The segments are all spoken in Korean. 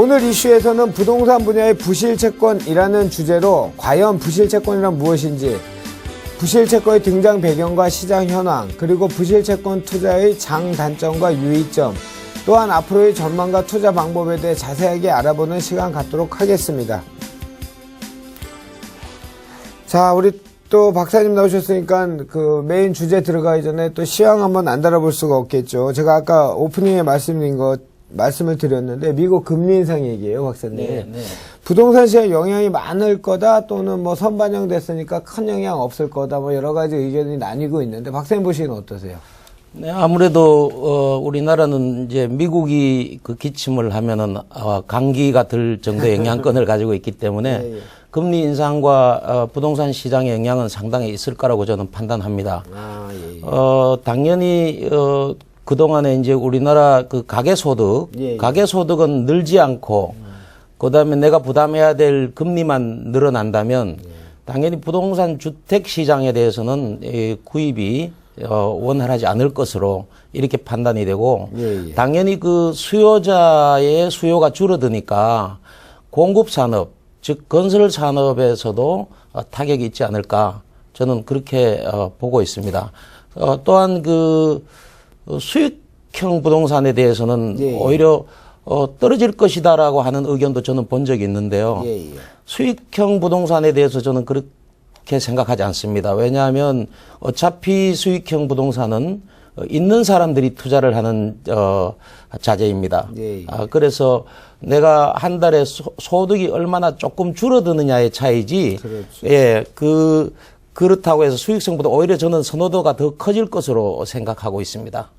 오늘 이슈에서는 부동산 분야의 부실채권이라는 주제로 과연 부실채권이란 무엇인지, 부실채권의 등장 배경과 시장 현황, 그리고 부실채권 투자의 장단점과 유의점, 또한 앞으로의 전망과 투자 방법에 대해 자세하게 알아보는 시간 갖도록 하겠습니다. 자, 우리 또 박사님 나오셨으니까 그 메인 주제 들어가기 전에 또 시황 한번 안 달아볼 수가 없겠죠. 제가 아까 오프닝에 말씀을 드렸는데 미국 금리 인상 얘기예요, 박사님. 네. 부동산 시장에 영향이 많을 거다, 또는 뭐 선반영됐으니까 큰 영향 없을 거다, 뭐 여러 가지 의견이 나뉘고 있는데 박사님 보시기는 어떠세요? 네, 아무래도 우리나라는 이제 미국이 그 기침을 하면은 감기가 들 정도의 영향권을 가지고 있기 때문에 예. 금리 인상과 부동산 시장의 영향은 상당히 있을 거라고 저는 판단합니다. 예. 당연히 그동안에 이제 우리나라 그 가계소득, 예. 가계소득은 늘지 않고 그다음에 내가 부담해야 될 금리만 늘어난다면 당연히 부동산 주택 시장에 대해서는 구입이 원활하지 않을 것으로 이렇게 판단이 되고, 예. 당연히 그 수요자의 수요가 줄어드니까 공급 산업, 즉 건설 산업에서도 타격이 있지 않을까, 저는 그렇게 보고 있습니다. 또한 그 수익형 부동산에 대해서는 예. 오히려 떨어질 것이다라고 하는 의견도 저는 본 적이 있는데요. 예. 수익형 부동산에 대해서 저는 그렇게 생각하지 않습니다. 왜냐하면 어차피 수익형 부동산은 있는 사람들이 투자를 하는 자재입니다. 예. 그래서 내가 한 달에 소득이 얼마나 조금 줄어드느냐의 차이지. 그렇죠. 예, 그렇다고 해서 수익성보다 오히려 저는 선호도가 더 커질 것으로 생각하고 있습니다.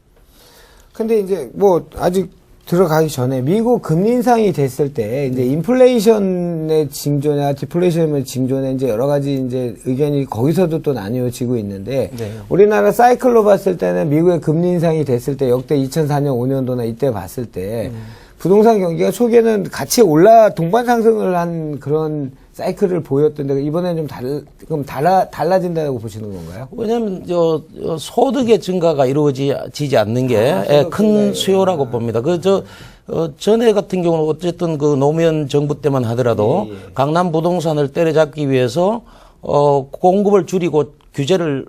근데 이제 뭐 아직 들어가기 전에 미국 금리 인상이 됐을 때 이제 인플레이션의 징조냐 디플레이션의 징조냐 이제 여러 가지 이제 의견이 거기서도 또 나뉘어지고 있는데, 네. 우리나라 사이클로 봤을 때는 미국의 금리 인상이 됐을 때 역대 2004년 5년도나 이때 봤을 때 부동산 경기가 초기에는 같이 동반 상승을 한 그런 사이클을 보였던데 이번에는 좀 달라진다고 보시는 건가요? 왜냐하면 소득의 증가가 이루어지지 않는 게 큰 수요라고 봅니다. 전에 같은 경우는 어쨌든 그 노무현 정부 때만 하더라도 강남 부동산을 때려잡기 위해서 공급을 줄이고 규제를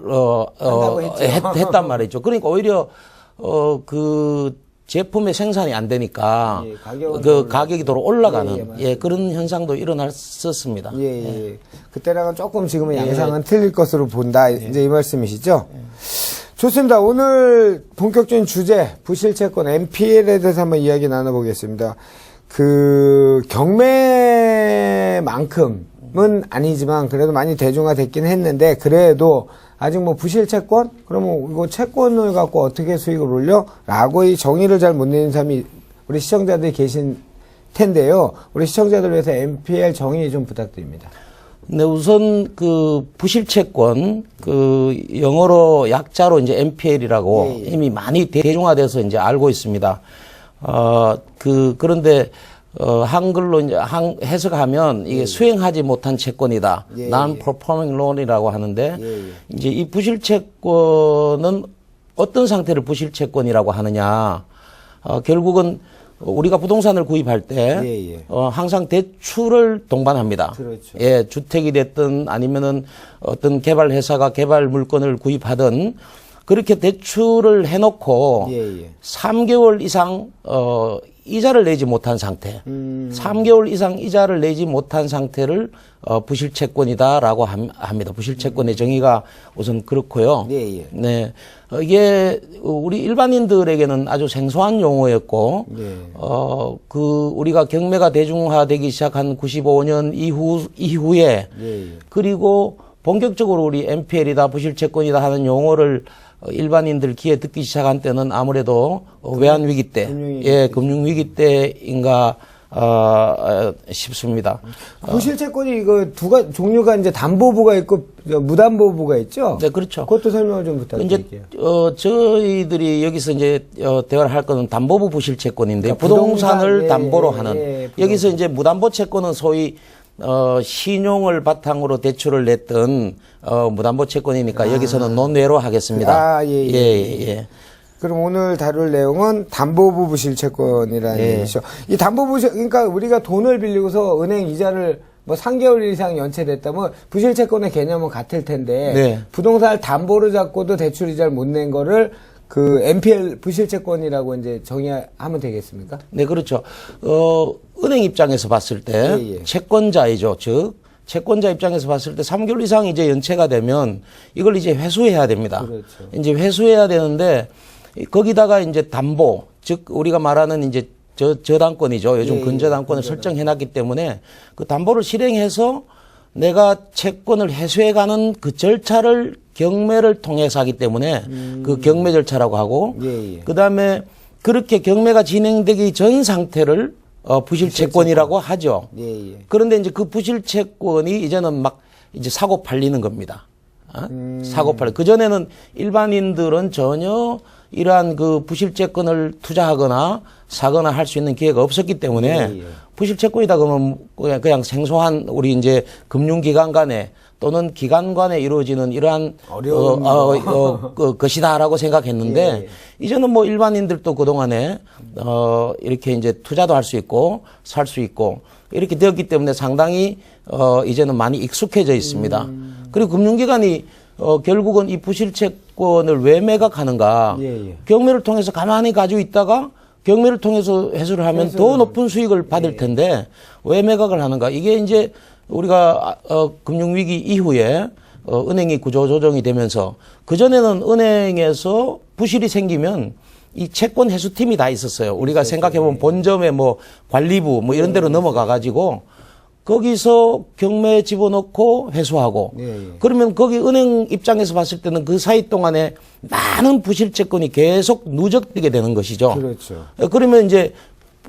했단 말이죠. 그러니까 오히려 그 제품의 생산이 안 되니까 가격이 더 올라가는 그런 현상도 일어났었습니다. 그때랑은 조금 지금은 양상은 틀릴 것으로 본다, 이제 이 말씀이시죠? 좋습니다. 오늘 본격적인 주제 부실채권 NPL에 대해서 한번 이야기 나눠보겠습니다. 그 경매만큼은 아니지만 그래도 많이 대중화됐긴 했는데, 그래도 아직 뭐 부실채권? 그러면 이거 채권을 갖고 어떻게 수익을 올려? 라고 이 정의를 잘 못 내는 사람이 우리 시청자들이 계신 텐데요. 우리 시청자들 위해서 NPL 정의 좀 부탁드립니다. 네, 우선 그 부실채권, 그 영어로 약자로 이제 NPL이라고 이미 많이 대중화돼서 이제 알고 있습니다. 그런데 한글로 이제 해석하면 이게 수행하지 못한 채권이다. Non-performing loan이라고 하는데, 이제 이 부실채권은 어떤 상태를 부실채권이라고 하느냐. 결국은 우리가 부동산을 구입할 때 항상 대출을 동반합니다. 그렇죠. 예, 주택이 됐든 아니면은 어떤 개발 회사가 개발 물건을 구입하든 그렇게 대출을 해놓고 3개월 이상 이자를 내지 못한 상태, 3개월 이상 이자를 내지 못한 상태를 부실채권이다라고 합니다. 부실채권의 정의가 우선 그렇고요. 네, 이게 우리 일반인들에게는 아주 생소한 용어였고, 우리가 경매가 대중화되기 시작한 95년 이후에 그리고 본격적으로 우리 NPL이다, 부실채권이다 하는 용어를 일반인들 귀에 듣기 시작한 때는 아무래도 외환위기 때, 금융위기 때인가 싶습니다. 부실채권이 이거 종류가 이제 담보부가 있고 무담보부가 있죠? 네, 그렇죠. 그것도 설명을 좀 부탁드릴게요. 이제 저희들이 여기서 이제 대화를 할 거는 담보부 부실채권인데, 그러니까 부동산을 담보로 하는. 여기서 이제 무담보 채권은 소위 신용을 바탕으로 대출을 냈던 무담보 채권이니까 여기서는 논외로 하겠습니다. 예. 그럼 오늘 다룰 내용은 담보부 부실채권이라는 예. 얘기죠. 이 담보부 그러니까 우리가 돈을 빌리고서 은행 이자를 뭐 3개월 이상 연체됐다면 부실채권의 개념은 같을 텐데 네. 부동산을 담보로 잡고도 대출 이자를 못 낸 거를 그 NPL 부실채권이라고 이제 정의하면 되겠습니까? 네, 그렇죠. 은행 입장에서 봤을 때 예, 예. 채권자이죠. 즉 채권자 입장에서 봤을 때 3개월 이상 이제 연체가 되면 이걸 이제 회수해야 됩니다. 그렇죠. 이제 회수해야 되는데 거기다가 이제 담보, 즉 우리가 말하는 이제 저당권이죠. 요즘 예, 근저당권을 설정해 놨기 때문에 그 담보를 실행해서 내가 채권을 회수해가는 그 절차를 경매를 통해서 하기 때문에 그 경매 절차라고 하고 예, 예. 그다음에 그렇게 경매가 진행되기 전 상태를 부실채권이라고 하죠. 예, 예. 그런데 이제 그 부실채권이 이제는 막 이제 사고 팔리는 겁니다. 사고 팔리. 그전에는 일반인들은 전혀 이러한 그 부실채권을 투자하거나 사거나 할 수 있는 기회가 없었기 때문에 예. 부실채권이다 그러면 그냥 생소한 우리 이제 금융기관 간에 또는 기관 간에 이루어지는 이러한 어려운 것이다라고 생각했는데 예. 이제는 뭐 일반인들도 그동안에 이렇게 이제 투자도 할 수 있고 살 수 있고 이렇게 되었기 때문에 상당히 이제는 많이 익숙해져 있습니다. 그리고 금융기관이 결국은 이 부실채권을 왜 매각하는가? 예, 예. 경매를 통해서 가만히 가지고 있다가 경매를 통해서 회수를 하면 더 높은 수익을 받을 텐데 왜 매각을 하는가? 이게 이제 우리가 금융위기 이후에 은행이 구조조정이 되면서 그전에는 은행에서 부실이 생기면 이 채권 회수팀이 다 있었어요. 우리가 생각해보면 본점에 뭐 관리부 뭐 이런 데로 넘어가 가지고 거기서 경매에 집어넣고 회수하고 예, 예. 그러면 거기 은행 입장에서 봤을 때는 그 사이 동안에 많은 부실채권이 계속 누적되게 되는 것이죠. 그렇죠. 그러면 이제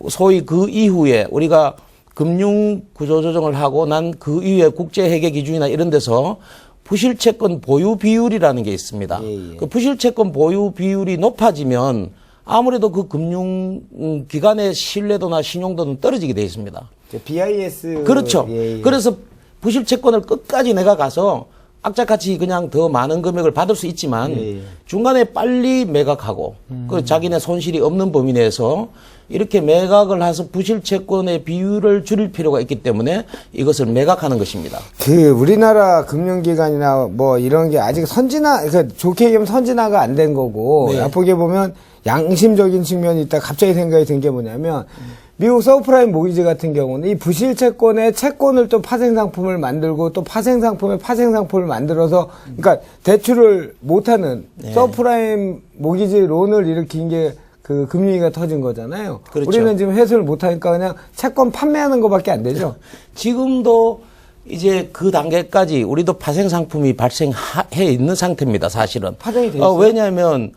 소위 그 이후에 우리가 금융 구조조정을 하고 난 그 이후에 국제회계 기준이나 이런 데서 부실채권 보유 비율이라는 게 있습니다. 예, 예. 그 부실채권 보유 비율이 높아지면 아무래도 그 금융기관의 신뢰도나 신용도는 떨어지게 돼 있습니다. BIS. 그렇죠. 예, 예. 그래서 부실채권을 끝까지 내가 가서 악착같이 그냥 더 많은 금액을 받을 수 있지만 예, 예. 중간에 빨리 매각하고 그 자기네 손실이 없는 범위 내에서 이렇게 매각을 해서 부실채권의 비율을 줄일 필요가 있기 때문에 이것을 매각하는 것입니다. 그 우리나라 금융기관이나 뭐 이런 게 아직 그러니까 좋게 얘기하면 선진화가 안 된 거고 네. 나쁘게 보면 양심적인 측면이 있다. 갑자기 생각이 든 게 뭐냐면 미국 서브프라임 모기지 같은 경우는 이 부실채권의 채권을 또 파생상품을 만들고 또 파생상품의 파생상품을 만들어서 그러니까 대출을 못하는 서브프라임 모기지 론을 일으킨 게 그 금융위기가 터진 거잖아요. 그렇죠. 우리는 지금 회수를 못하니까 그냥 채권 판매하는 것밖에 안 되죠. 지금도 이제 그 단계까지 우리도 파생 상품이 발생해 있는 상태입니다. 사실은. 파생이 돼 있어요? 왜냐하면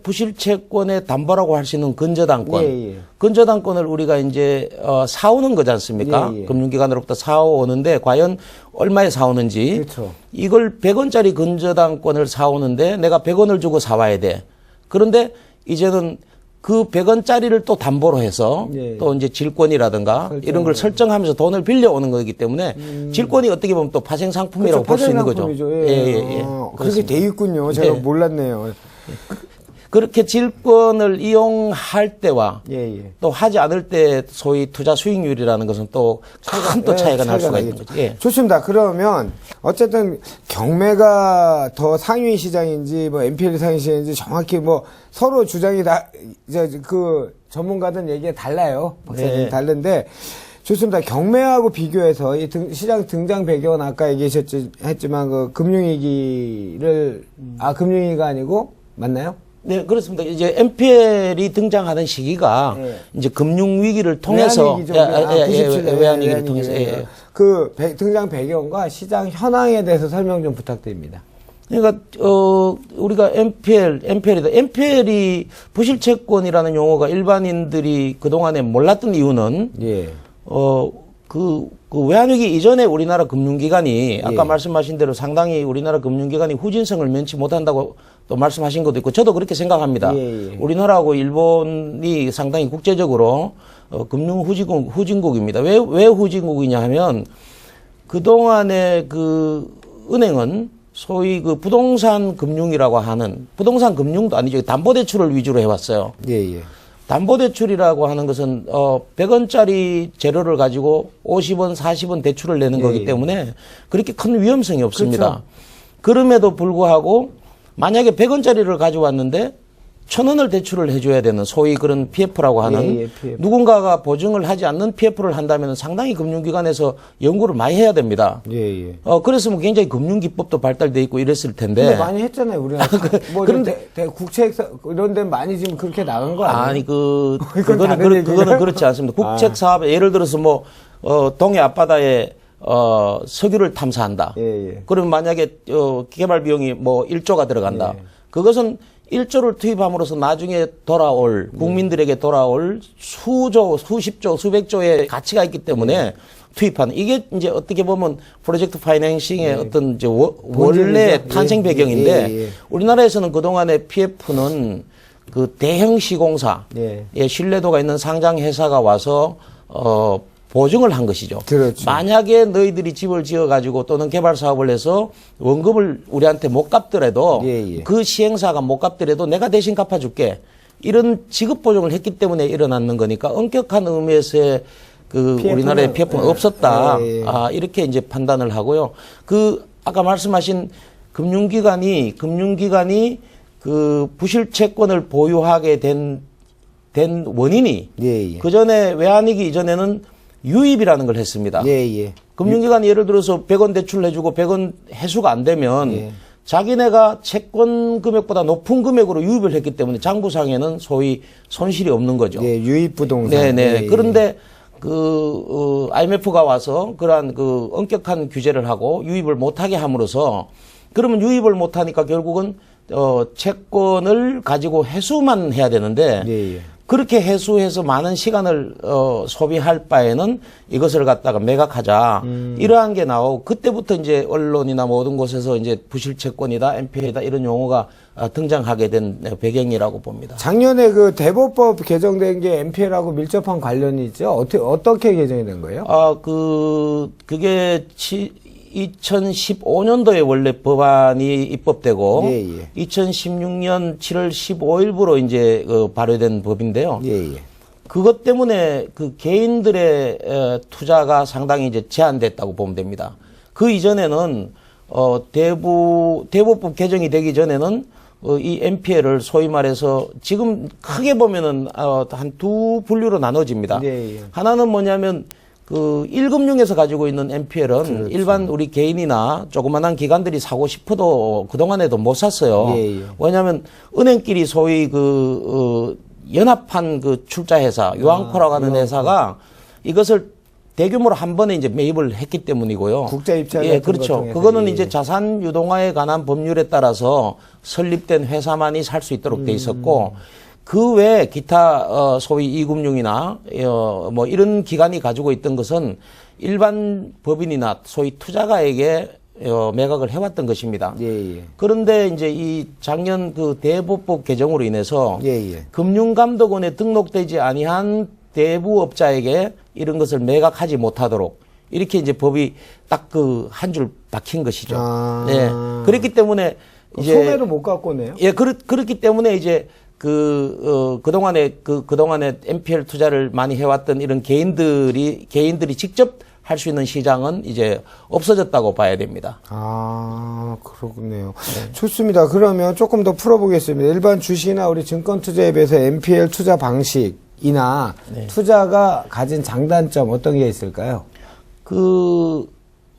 부실채권의 담보라고 할 수 있는 근저당권. 예, 예. 근저당권을 우리가 이제 사오는 거지 않습니까? 예, 예. 금융기관으로부터 사오는데 과연 얼마에 사오는지. 그렇죠. 이걸 100원짜리 근저당권을 사오는데 내가 100원을 주고 사와야 돼. 그런데 이제는 그 100원짜리를 또 담보로 해서 예. 또 이제 질권이라든가 이런 걸 설정하면서 돈을 빌려오는 거기 때문에 질권이 어떻게 보면 또 파생 상품이라고 볼 수 있는 거죠. 파생상품이죠. 예. 그렇게 그렇습니다. 돼 있군요. 제가 네. 몰랐네요. 그렇게 질권을 이용할 때와 예, 예. 또 하지 않을 때 소위 투자 수익률이라는 것은 또 큰 또 차이가 날 수가 있는 거죠. 예. 좋습니다. 그러면 어쨌든 경매가 더 상위 시장인지 뭐 NPL 상위 시장인지 정확히 뭐 서로 주장이 다 이제 그 전문가들 얘기가 달라요. 박사님 네. 다른데 좋습니다. 경매하고 비교해서 이 시장 등장 배경은 아까 얘기했지만 그 금융위기를 금융위기가 아니고 맞나요? 네, 그렇습니다. 이제 NPL이 등장하는 시기가 예. 이제 금융위기를 통해서 외환위기죠. 97년 외환위기를 통해서 그 등장 배경과 시장 현황에 대해서 설명 좀 부탁드립니다. 그러니까 우리가 NPL이 부실채권이라는 용어가 일반인들이 그동안에 몰랐던 이유는 예. 그 외환위기 이전에 우리나라 금융기관이 아까 예. 말씀하신 대로 상당히 우리나라 금융기관이 후진성을 면치 못한다고 또 말씀하신 것도 있고 저도 그렇게 생각합니다. 예, 예. 우리나라하고 일본이 상당히 국제적으로 금융 후진국입니다. 왜 후진국이냐 하면 그동안에 그 은행은 소위 그 부동산 금융이라고 하는 부동산 금융도 아니죠. 담보대출을 위주로 해왔어요. 예, 예. 담보대출이라고 하는 것은 100원짜리 재료를 가지고 50원, 40원 대출을 내는 거기 때문에 그렇게 큰 위험성이 없습니다. 그렇죠. 그럼에도 불구하고 만약에 100원짜리를 가져왔는데 1,000원을 대출을 해줘야 되는 소위 그런 PF라고 하는 PF. 누군가가 보증을 하지 않는 PF를 한다면 상당히 금융기관에서 연구를 많이 해야 됩니다. 예, 예. 그랬으면 굉장히 금융기법도 발달돼 있고 이랬을 텐데. 근데 많이 했잖아요, 우리나라. 뭐 그런데 국책 이런 데 많이 지금 그렇게 나간 거 아니에요? 아니 그건 다른 얘기예요? 그거는 그렇지 않습니다. 국책 사업에 예를 들어서 뭐 동해 앞바다에 석유를 탐사한다. 예, 예. 그러면 만약에 개발 비용이 뭐 1조가 들어간다. 예. 그것은 1조를 투입함으로써 나중에 돌아올 국민들에게 돌아올 수조, 수십조, 수백조의 가치가 있기 때문에 투입하는 이게 이제 어떻게 보면 프로젝트 파이낸싱의 어떤 이제 원래 탄생 배경인데 우리나라에서는 그동안의 PF는 그 대형 시공사, 예, 신뢰도가 있는 상장 회사가 와서 보증을 한 것이죠. 그렇죠. 만약에 너희들이 집을 지어가지고 또는 개발 사업을 해서 원금을 우리한테 못 갚더라도 그 시행사가 못 갚더라도 내가 대신 갚아줄게. 이런 지급 보증을 했기 때문에 일어났는 거니까 엄격한 의미에서의 그 PF는, 우리나라의 PF는 없었다. 이렇게 이제 판단을 하고요. 아까 말씀하신 금융기관이 그 부실 채권을 보유하게 된 원인이 그 전에 외환위기 이전에는 유입이라는 걸 했습니다. 금융기관이 예를 들어서 100원 대출해주고 100원 회수가 안 되면 자기네가 채권 금액보다 높은 금액으로 유입을 했기 때문에 장부상에는 소위 손실이 없는 거죠. 유입 부동산. 네네. 그런데 IMF가 와서 그러한 엄격한 규제를 하고 유입을 못하게 함으로써 그러면 유입을 못하니까 결국은 채권을 가지고 회수만 해야 되는데 그렇게 해수해서 많은 시간을 소비할 바에는 이것을 갖다가 매각하자. 이러한 게 나오고 그때부터 이제 언론이나 모든 곳에서 이제 부실채권이다, NPL이다 이런 용어가 등장하게 된 배경이라고 봅니다. 작년에 그 대법법 개정된 게 NPL하고 밀접한 관련이 있죠. 어떻게 개정이 된 거예요? 그게 2015년도에 원래 법안이 입법되고 2016년 7월 15일부로 이제 발효된 법인데요. 그것 때문에 그 개인들의 투자가 상당히 이제 제한됐다고 보면 됩니다. 그 이전에는 대법법 개정이 되기 전에는 이 NPL을 소위 말해서 지금 크게 보면은 한 두 분류로 나눠집니다. 하나는 뭐냐면 그 1금융에서 가지고 있는 NPL은 일반 우리 개인이나 조그만한 기관들이 사고 싶어도 그동안에도 못 샀어요. 왜냐하면 은행끼리 소위 연합한 그 출자회사, 유앙코라고 하는 회사가 이것을 대규모로 한 번에 이제 매입을 했기 때문이고요. 국자 입찰 예, 그렇죠. 그거는 이제 자산 유동화에 관한 법률에 따라서 설립된 회사만이 살 수 있도록 돼 있었고 그 외에 기타 소위 이금융이나 뭐 이런 기관이 가지고 있던 것은 일반 법인이나 소위 투자가에게 매각을 해왔던 것입니다. 그런데 이제 이 작년 그 대법법 개정으로 인해서 금융감독원에 등록되지 아니한 대부업자에게 이런 것을 매각하지 못하도록 이렇게 이제 법이 딱 한 줄 박힌 것이죠. 예. 그렇기 때문에 이제 소매로 못 갖고 오네요. 예, 그렇기 때문에 이제 그동안에 NPL 투자를 많이 해왔던 이런 개인들이 직접 할 수 있는 시장은 이제 없어졌다고 봐야 됩니다. 그렇군요. 좋습니다. 그러면 조금 더 풀어보겠습니다. 일반 주식이나 우리 증권 투자에 비해서 NPL 투자 방식이나 투자가 가진 장단점 어떤 게 있을까요?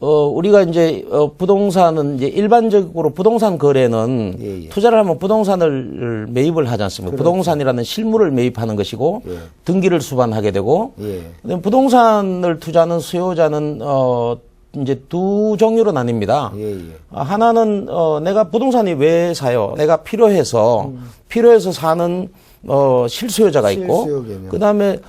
우리가 이제 부동산은 이제 일반적으로 부동산 거래는 투자를 하면 부동산을 매입을 하지 않습니까? 부동산이라는 실물을 매입하는 것이고 등기를 수반하게 되고 부동산을 투자하는 수요자는 이제 두 종류로 나뉩니다. 하나는 내가 부동산이 왜 사요? 내가 필요해서 사는 실수요자가 있고 그다음에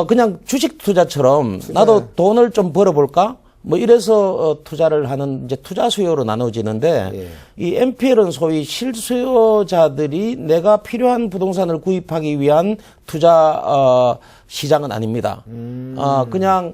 그냥 주식 투자처럼 나도 돈을 좀 벌어볼까? 뭐 이래서 투자를 하는 이제 투자 수요로 나눠지는데 이 NPL은 소위 실수요자들이 내가 필요한 부동산을 구입하기 위한 투자 시장은 아닙니다. 그냥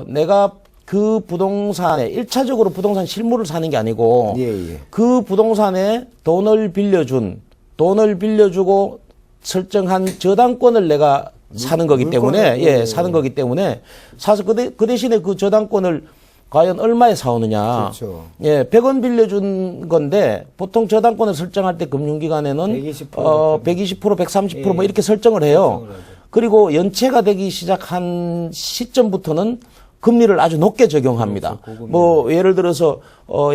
내가 그 부동산에 1차적으로 부동산 실물을 사는 게 아니고 예, 예. 그 부동산에 돈을 빌려주고 설정한 저당권을 내가 사는 거기 때문에 예, 사는 거기 때문에 사서 그 대신에 그 저당권을 과연 얼마에 사오느냐. 그렇죠. 예, 100원 빌려준 건데 보통 저당권을 설정할 때 금융기관에는 120%, 120%, 130% 뭐 이렇게 설정을 해요. 그리고 연체가 되기 시작한 시점부터는 금리를 아주 높게 적용합니다. 그렇죠. 뭐 예를 들어서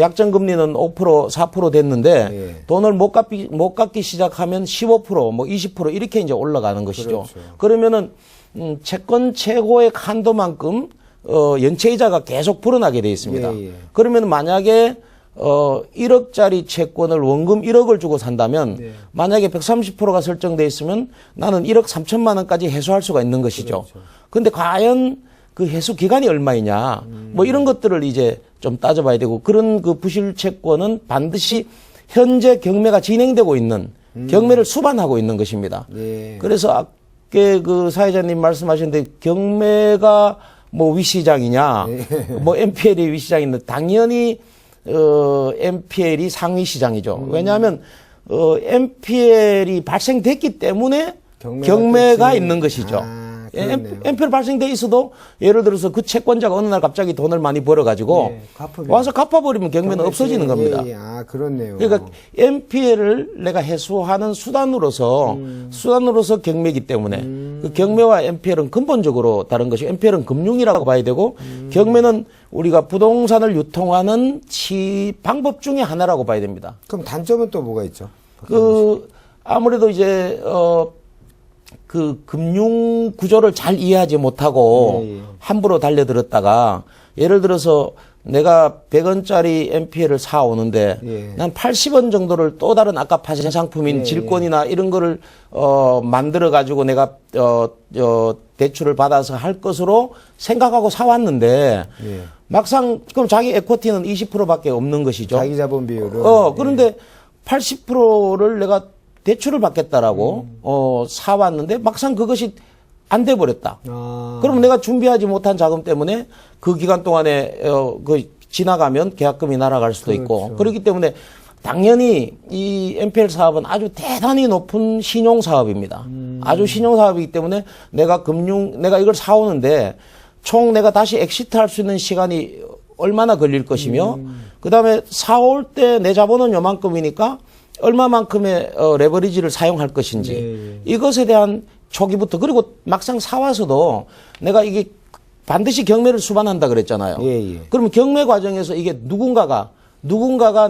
약정 금리는 5%, 4% 됐는데 예. 돈을 못 갚기 시작하면 15%, 뭐 20% 이렇게 이제 올라가는 것이죠. 그렇죠. 그러면은 채권 최고의 한도만큼 연체이자가 계속 불어나게 돼 있습니다. 예, 예. 그러면 만약에 1억짜리 채권을 원금 1억을 주고 산다면 네. 만약에 130%가 설정돼 있으면 나는 1억 3천만 원까지 해소할 수가 있는 것이죠. 그런데 과연 그 해소 기간이 얼마이냐 뭐 이런 것들을 이제 좀 따져봐야 되고 그런 그 부실 채권은 반드시 현재 경매가 진행되고 있는 경매를 수반하고 있는 것입니다. 예. 그래서 아까 그 사회자님 말씀하셨는데 경매가 뭐 위시장이냐 뭐 MPL이 위시장인데 당연히 MPL이 상위 시장이죠. 왜냐하면 MPL이 발생됐기 때문에 경매가 있는 것이죠. MPL 발생돼 있어도 예를 들어서 그 채권자가 어느 날 갑자기 돈을 많이 벌어가지고 와서 갚아버리면 경매는 없어지는 겁니다. 아, 그렇네요. 그러니까 MPL을 내가 해소하는 수단으로서 경매이기 때문에 그 경매와 MPL은 근본적으로 다른 것이 MPL은 금융이라고 봐야 되고 경매는 우리가 부동산을 유통하는 방법 중에 하나라고 봐야 됩니다. 그럼 단점은 또 뭐가 있죠? 아무래도 이제 그 금융 구조를 잘 이해하지 못하고 함부로 달려들었다가 예를 들어서 내가 100원짜리 MPL을 사오는데 난 80원 정도를 또 다른 아까 파생 상품인 질권이나 이런 거를 만들어 가지고 내가 대출을 받아서 할 것으로 생각하고 사왔는데 막상 그럼 자기 에코티는 20%밖에 없는 것이죠. 자기 자본 비율은. 그런데 80%를 내가 대출을 받겠다라고 사왔는데 막상 그것이 안 돼 버렸다. 그럼 내가 준비하지 못한 자금 때문에 그 기간 동안에 지나가면 계약금이 날아갈 수도 있고 그렇기 때문에 당연히 이 MPL 사업은 아주 대단히 높은 신용 사업입니다. 아주 신용 사업이기 때문에 내가 이걸 사오는데 총 내가 다시 엑시트할 수 있는 시간이 얼마나 걸릴 것이며 그다음에 사올 때 내 자본은 요만큼이니까 얼마만큼의 레버리지를 사용할 것인지 이것에 대한 초기부터 그리고 막상 사와서도 내가 이게 반드시 경매를 수반한다 그랬잖아요. 그러면 경매 과정에서 이게 누군가가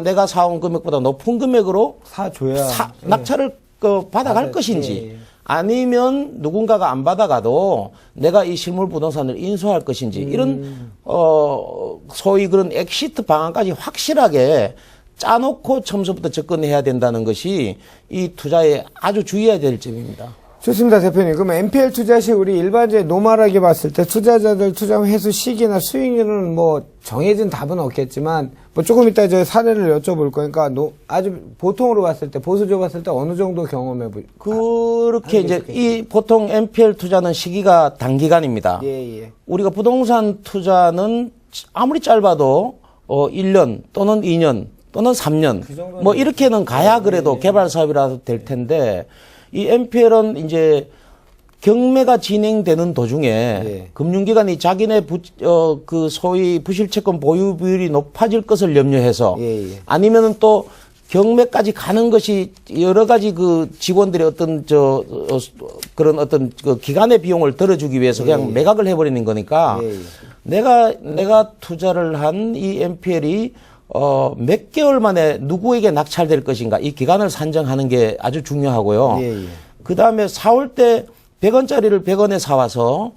내가 사온 금액보다 높은 금액으로 사줘야 낙찰을 받아갈 것인지 아니면 누군가가 안 받아가도 내가 이 실물 부동산을 인수할 것인지 이런 소위 그런 엑시트 방안까지 확실하게 짜놓고 처음부터 접근해야 된다는 것이 이 투자에 아주 주의해야 될 점입니다. 좋습니다, 대표님. 그러면 MPL 투자 시 우리 일반적인 노멀하게 봤을 때 투자자들 투자 회수 시기나 수익률은 뭐 정해진 답은 없겠지만 뭐 조금 이따 저 사례를 여쭤볼 거니까 아주 보통으로 봤을 때 보수적으로 봤을 때 어느 정도 경험해 그렇게 이제 이 보통 MPL 투자는 시기가 단기간입니다. 우리가 부동산 투자는 아무리 짧아도 1년 또는 2년 또는 3년 뭐 이렇게는 가야 그래도 개발 사업이라도 될 텐데 이 MPL은 이제 경매가 진행되는 도중에 금융기관이 자기네 그 소위 부실채권 보유 비율이 높아질 것을 염려해서 아니면은 또 경매까지 가는 것이 여러 가지 그 직원들의 어떤 그런 어떤 그 기간의 비용을 들어주기 위해서 그냥 매각을 해버리는 거니까 내가 투자를 한 이 MPL이 몇 개월 만에 누구에게 낙찰될 것인가 이 기간을 산정하는 게 아주 중요하고요. 그 다음에 사올 때 100원짜리를 100원에 사와서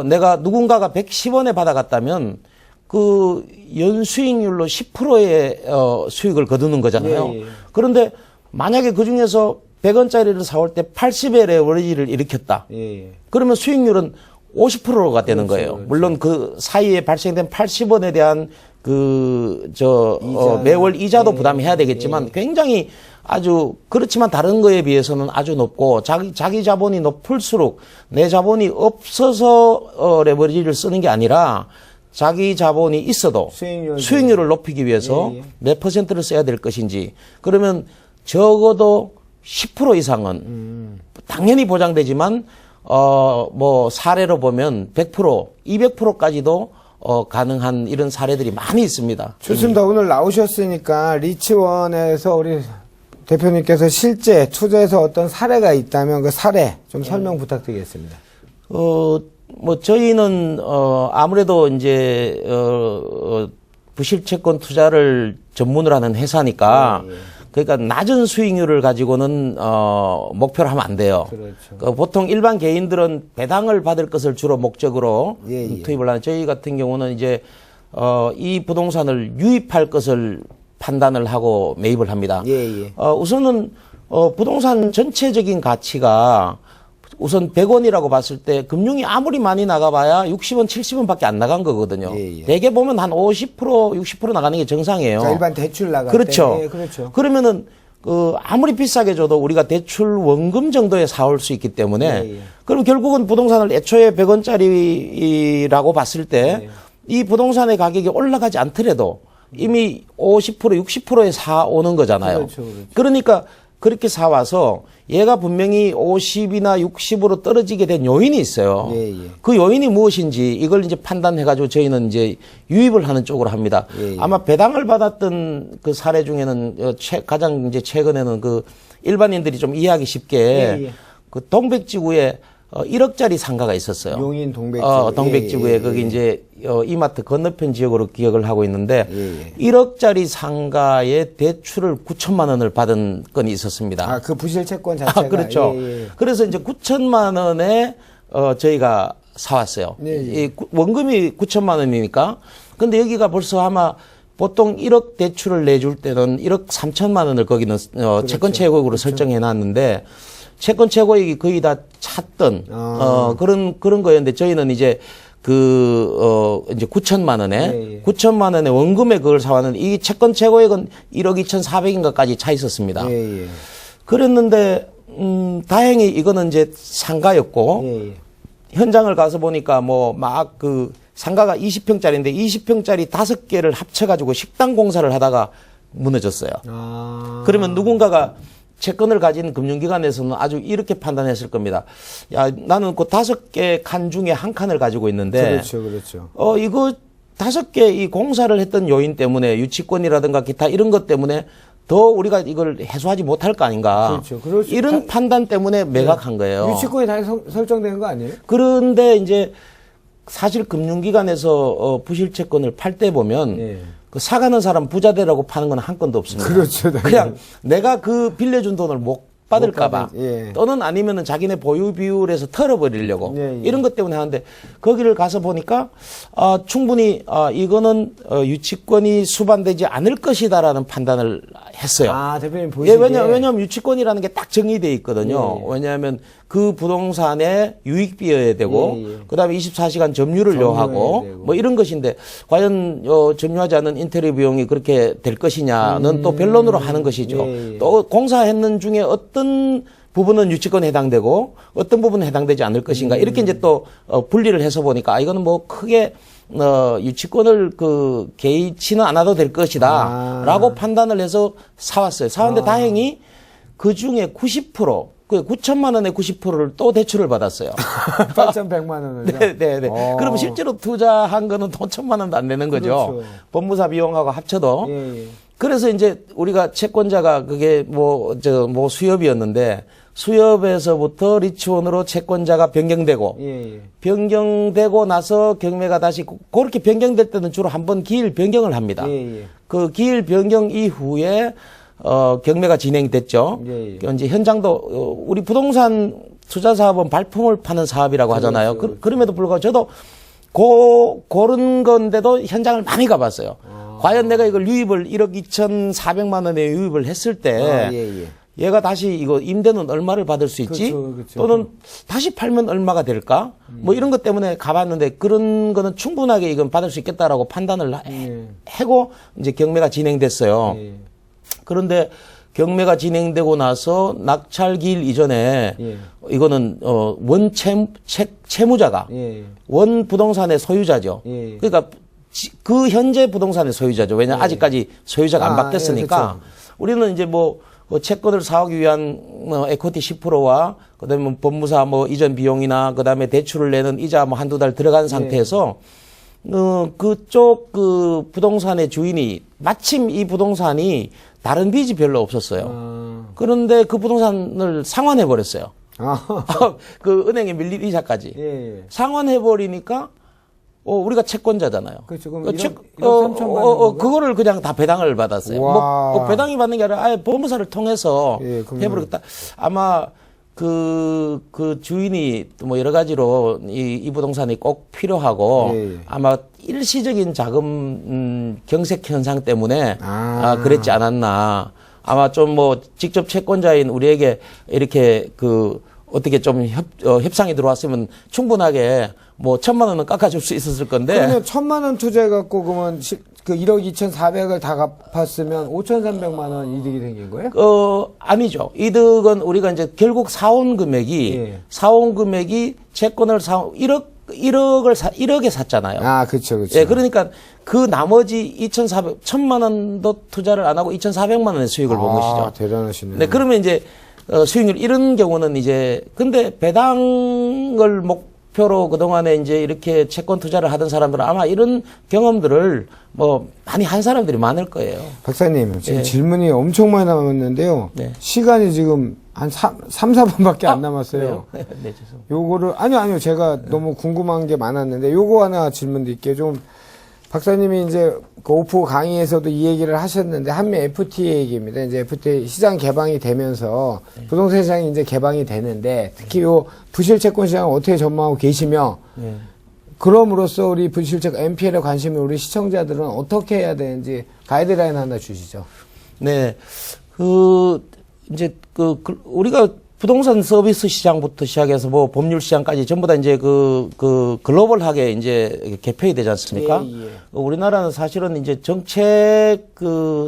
내가 누군가가 110원에 받아갔다면 그 연수익률로 10%의 수익을 거두는 거잖아요. 그런데 만약에 그 중에서 100원짜리를 사올 때 80의 레버리지를 일으켰다. 그러면 수익률은 50%가 되는 거예요. 물론 그 사이에 발생된 80원에 대한 매월 이자도 부담해야 되겠지만 굉장히 아주 그렇지만 다른 거에 비해서는 아주 높고 자기 자본이 높을수록 내 자본이 없어서 레버리지를 쓰는 게 아니라 자기 자본이 있어도 수익률을 높이기 위해서 예, 예. 몇 퍼센트를 써야 될 것인지, 그러면 적어도 10% 이상은 당연히 보장되지만 뭐 사례로 보면 100%, 200%까지도 가능한 이런 사례들이 많이 있습니다. 좋습니다. 오늘 나오셨으니까 리치원에서 우리 대표님께서 실제 투자에서 어떤 사례가 있다면 그 사례 좀 설명 부탁드리겠습니다. 뭐 저희는 아무래도 이제 부실채권 투자를 전문으로 하는 회사니까 그러니까 낮은 수익률을 가지고는 목표를 하면 안 돼요. 그렇죠. 보통 일반 개인들은 배당을 받을 것을 주로 목적으로 예. 투입을 하는, 저희 같은 경우는 이제 이 부동산을 유입할 것을 판단을 하고 매입을 합니다. 예. 우선은 부동산 전체적인 가치가 우선 100원이라고 봤을 때 금융이 아무리 많이 나가봐야 60원, 70원밖에 안 나간 거거든요. 예. 대개 보면 한 50%, 60% 나가는 게 정상이에요. 그러니까 일반 대출 나갈 그렇죠. 때. 예, 그렇죠. 그러면은 아무리 비싸게 줘도 우리가 대출 원금 정도에 사올 수 있기 때문에 예. 그럼 결국은 부동산을 애초에 100원짜리라고 봤을 때 이 부동산의 가격이 올라가지 않더라도 이미 50%, 60%에 사오는 거잖아요. 그렇죠. 그러니까 그렇게 사와서 얘가 분명히 50이나 60으로 떨어지게 된 요인이 있어요. 예. 그 요인이 무엇인지 이걸 이제 판단해가지고 저희는 이제 유입을 하는 쪽으로 합니다. 예. 아마 배당을 받았던 그 사례 중에는 가장 이제 최근에는 그 일반인들이 좀 이해하기 쉽게 예. 그 동백지구에 1억짜리 상가가 있었어요. 용인 동백지구. 동백지구에 거기 이제 이마트 건너편 지역으로 기억을 하고 있는데 예. 1억짜리 상가에 대출을 9천만 원을 받은 건이 있었습니다. 아, 그 부실 채권 자체가. 그렇죠. 예. 그래서 이제 9천만 원에 저희가 사왔어요. 예. 이 원금이 9천만 원이니까. 근데 여기가 벌써 아마 보통 1억 대출을 내줄 때는 1억 3천만 원을 거기는 채권 최고액으로 설정해 놨는데 채권 최고액이 거의 다 찼던 그런 거였는데 저희는 이제 이제 9천만 원에 9천만 원의 원금에 그걸 사왔는데 이 채권 최고액은 1억 2,400인가까지 차 있었습니다. 예. 그랬는데 다행히 이거는 이제 상가였고 예. 현장을 가서 보니까 뭐 막 그 상가가 20평짜리인데 20평짜리 5개를 합쳐가지고 식당 공사를 하다가 무너졌어요. 그러면 누군가가 채권을 가진 금융기관에서는 아주 이렇게 판단했을 겁니다. 야, 나는 그 5개 칸 중에 한 칸을 가지고 있는데. 그렇죠. 이거 5개 이 공사를 했던 요인 때문에 유치권이라든가 기타 이런 것 때문에 더 우리가 이걸 해소하지 못할 거 아닌가. 그렇죠. 이런 판단 때문에 매각한 거예요. 유치권이 다 설정된 거 아니에요? 그런데 이제 사실 금융기관에서 부실채권을 팔 때 보면 그 사가는 사람 부자 되라고 파는 건 한 건도 없습니다. 그렇죠. 그냥 내가 그 빌려준 돈을 못 받을까봐 예. 또는 아니면은 자기네 보유 비율에서 털어버리려고 예. 이런 것 때문에 하는데 거기를 가서 보니까 충분히 이거는 유치권이 수반되지 않을 것이다라는 판단을 했어요. 대표님 보시기에. 왜냐하면 유치권이라는 게 딱 정의되어 있거든요. 왜냐하면 그 부동산에 유익비여야 되고 그다음에 24시간 점유를 요하고 뭐 이런 것인데 과연 점유하지 않은 인테리어 비용이 그렇게 될 것이냐는 또 변론으로 하는 것이죠. 또 공사했는 중에 어떤 부분은 유치권에 해당되고 어떤 부분은 해당되지 않을 것인가 이렇게 이제 또 분리를 해서 보니까 이거는 뭐 크게 유치권을 개의치는 않아도 될 것이다라고 판단을 해서 사왔어요. 사왔는데 다행히 그 중에 90% 9천만 원의 90%를 또 대출을 받았어요. 8,100만 원을. 네. 그럼 실제로 투자한 거는 돈 1,000만 원도 안 되는 거죠. 그렇죠. 법무사 비용하고 합쳐도. 예. 그래서 이제 우리가 채권자가 그게 수협이었는데 수협에서부터 리치원으로 채권자가 변경되고 변경되고 나서 경매가 다시 그렇게 변경될 때는 주로 한번 기일 변경을 합니다. 그 기일 변경 이후에 경매가 진행됐죠. 이제 현장도 우리 부동산 투자 사업은 발품을 파는 사업이라고 하잖아요. 그럼에도 불구하고 저도 그런 건데도 현장을 많이 가봤어요. 과연 내가 이걸 유입을 1억 2,400만 원에 유입을 했을 때 얘가 다시 이거 임대는 얼마를 받을 수 있지? 그렇죠. 또는 다시 팔면 얼마가 될까? 뭐 이런 것 때문에 가봤는데 그런 거는 충분하게 이건 받을 수 있겠다라고 판단을 하고 이제 경매가 진행됐어요. 그런데 경매가 진행되고 나서 낙찰기일 이전에 이거는 원 채무자가 원 부동산의 소유자죠. 그러니까 그 현재 부동산의 소유자죠. 왜냐하면 아직까지 소유자가 안 바뀌었으니까. 예, 우리는 이제 뭐 채권을 사오기 위한 에코티 10%와 그다음에 뭐 법무사 뭐 이전 비용이나 그다음에 대출을 내는 이자 뭐 한두 달 들어간 상태에서 그쪽 그 부동산의 주인이 마침 이 부동산이 다른 빚이 별로 없었어요. 그런데 그 부동산을 상환해 버렸어요. 그 은행에 밀린 이자까지 예. 상환해 버리니까 우리가 채권자잖아요. 그렇죠. 그럼 그 1억 3천만 원. 그거를 그냥 다 배당을 받았어요. 와. 뭐 배당이 받는 게 아니라 아예 법무사를 통해서 예, 해버렸다. 아마 그 주인이 뭐 여러 가지로 이 부동산이 꼭 필요하고 예. 아마 일시적인 자금 경색 현상 때문에 그랬지 않았나. 아마 좀 뭐 직접 채권자인 우리에게 이렇게 어떻게 좀 협상이 들어왔으면 충분하게 뭐 1,000만 원은 깎아줄 수 있었을 건데. 그러면 1,000만 원 투자해갖고 그러면 그 1억 2,400을 다 갚았으면 5,300만 원 이득이 생긴 거예요? 아니죠. 이득은 우리가 이제 결국 사온 금액이 채권을 1억에 샀잖아요. 그렇죠. 예, 그러니까 그 나머지 1,000만 원도 투자를 안 하고 2,400만 원의 수익을 본 것이죠. 대단하시네요. 네, 그러면 이제 수익률 이런 경우는 이제 근데 배당을 목표로 그동안에 이제 이렇게 채권 투자를 하던 사람들은 아마 이런 경험들을 뭐 많이 한 사람들이 많을 거예요. 박사님, 지금 질문이 엄청 많이 남았는데요. 네. 시간이 지금 한 4분밖에 안 남았어요. 네, 죄송합니다. 요거를 아니요. 제가 너무 궁금한 게 많았는데 요거 하나 질문 드릴게요. 좀 박사님이 이제 그 오프 강의에서도 이 얘기를 하셨는데 한미 FTA 얘기입니다. 이제 FTA 시장 개방이 되면서 부동산 시장이 이제 개방이 되는데 특히 요 부실채권 시장을 어떻게 전망하고 계시며 그럼으로써 우리 부실채권 NPL에 관심이 우리 시청자들은 어떻게 해야 되는지 가이드라인 하나 주시죠. 네. 이제 우리가 부동산 서비스 시장부터 시작해서 뭐 법률 시장까지 전부 다 이제 글로벌하게 이제 개편이 되지 않습니까? 예. 우리나라는 사실은 이제 정책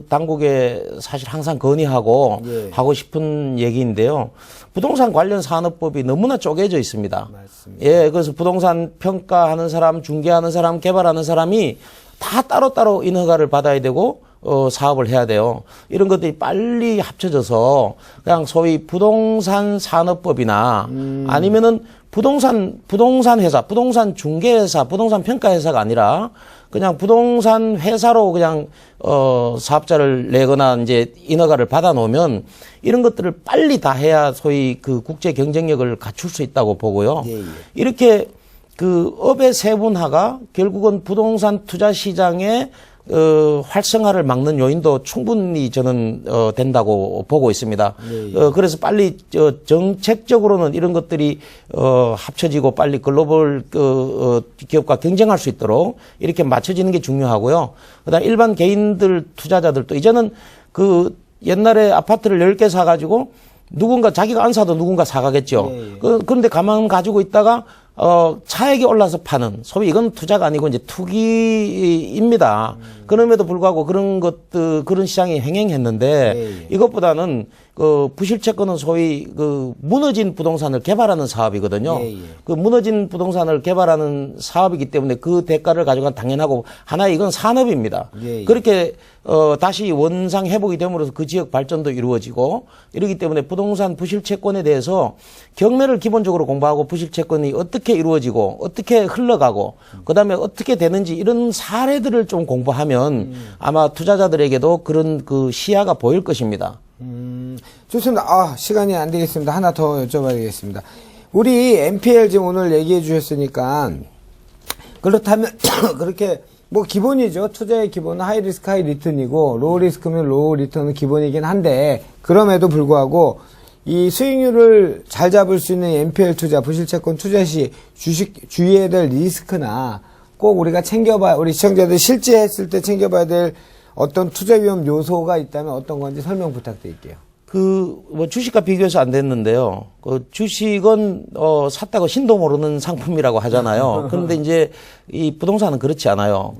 당국에 사실 항상 건의하고 하고 싶은 얘기인데요. 부동산 관련 산업법이 너무나 쪼개져 있습니다. 맞습니다. 예, 그래서 부동산 평가하는 사람, 중개하는 사람, 개발하는 사람이 다 따로따로 인허가를 받아야 되고 사업을 해야 돼요. 이런 것들이 빨리 합쳐져서 그냥 소위 부동산 산업법이나 아니면은 부동산 회사, 부동산 중개회사, 부동산 평가회사가 아니라 그냥 부동산 회사로 그냥 사업자를 내거나 이제 인허가를 받아 놓으면 이런 것들을 빨리 다 해야 소위 그 국제 경쟁력을 갖출 수 있다고 보고요. 이렇게 업의 세분화가 결국은 부동산 투자 시장의 활성화를 막는 요인도 충분히 저는 된다고 보고 있습니다. 그래서 빨리 정책적으로는 이런 것들이 합쳐지고 빨리 글로벌 기업과 경쟁할 수 있도록 이렇게 맞춰지는 게 중요하고요. 그다음 일반 개인들 투자자들도 이제는 옛날에 아파트를 10개 사가지고 누군가 자기가 안 사도 누군가 사가겠죠. 그런데 가만 가지고 있다가 차액이 올라서 파는 소위 이건 투자가 아니고 이제 투기입니다. 그럼에도 불구하고 그런 시장이 횡행했는데 이것보다는 부실채권은 소위 무너진 부동산을 개발하는 사업이거든요. 그 무너진 부동산을 개발하는 사업이기 때문에 그 대가를 가져간 당연하고 하나의 이건 산업입니다. 그렇게 다시 원상 회복이 됨으로써 그 지역 발전도 이루어지고 이러기 때문에 부동산 부실채권에 대해서 경매를 기본적으로 공부하고 부실채권이 어떻게 이루어지고 어떻게 흘러가고 그다음에 어떻게 되는지 이런 사례들을 좀 공부하면 아마 투자자들에게도 그런 시야가 보일 것입니다. 좋습니다. 시간이 안 되겠습니다. 하나 더 여쭤봐야겠습니다. 우리 NPL 지금 오늘 얘기해 주셨으니까 그렇다면 그렇게 뭐 기본이죠. 투자의 기본은 하이 리스크 하이 리턴이고 로우 리스크면 로우 리턴은 기본이긴 한데 그럼에도 불구하고 이 수익률을 잘 잡을 수 있는 NPL 투자, 부실채권 투자 시 주의해야 될 리스크나 꼭 우리가 우리 시청자들 실제 했을 때 챙겨봐야 될 어떤 투자 위험 요소가 있다면 어떤 건지 설명 부탁드릴게요. 뭐 주식과 비교해서 안 됐는데요. 주식은 샀다고 신도 모르는 상품이라고 하잖아요. 그런데 이제 이 부동산은 그렇지 않아요.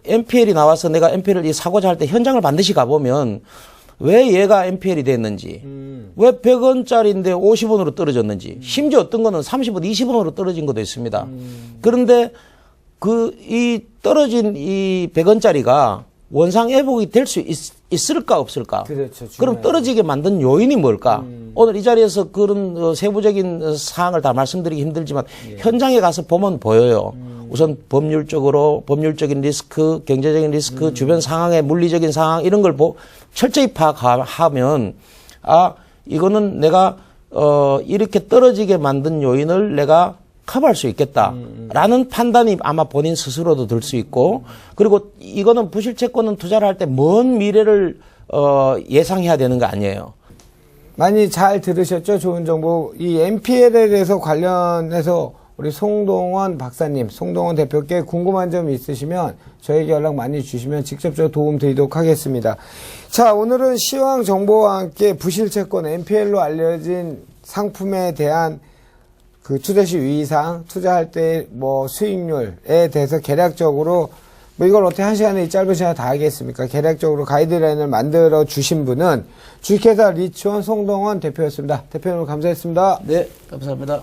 NPL이 나와서 내가 NPL을 사고자 할 때 현장을 반드시 가보면 왜 얘가 NPL이 됐는지, 왜 100원짜리인데 50원으로 떨어졌는지, 심지어 어떤 거는 30원, 20원으로 떨어진 것도 있습니다. 그런데 이 떨어진 이 100원짜리가 원상 회복이 될 수 있을까 없을까? 그렇죠. 그럼 떨어지게 만든 요인이 뭘까? 오늘 이 자리에서 그런 세부적인 사항을 다 말씀드리기 힘들지만 현장에 가서 보면 보여요. 우선 법률적인 리스크, 경제적인 리스크, 주변 상황의 물리적인 상황 이런 걸 철저히 파악하면 이거는 내가 이렇게 떨어지게 만든 요인을 내가 커버할 수 있겠다라는 판단이 아마 본인 스스로도 들 수 있고, 그리고 이거는 부실채권은 투자를 할 때 먼 미래를 예상해야 되는 거 아니에요. 많이 잘 들으셨죠? 좋은 정보. 이 NPL에 대해서 관련해서 우리 송동원 박사님, 송동원 대표께 궁금한 점이 있으시면 저에게 연락 많이 주시면 직접적으로 도움 드리도록 하겠습니다. 자, 오늘은 시황 정보와 함께 부실채권 NPL로 알려진 상품에 대한 그 투자시 유의사항, 투자할 때 수익률에 대해서 개략적으로 이걸 어떻게 한 시간에 이 짧은 시간에 다 하겠습니까? 개략적으로 가이드라인을 만들어 주신 분은 주식회사 리치원 송동원 대표였습니다. 대표님 감사했습니다. 네, 감사합니다.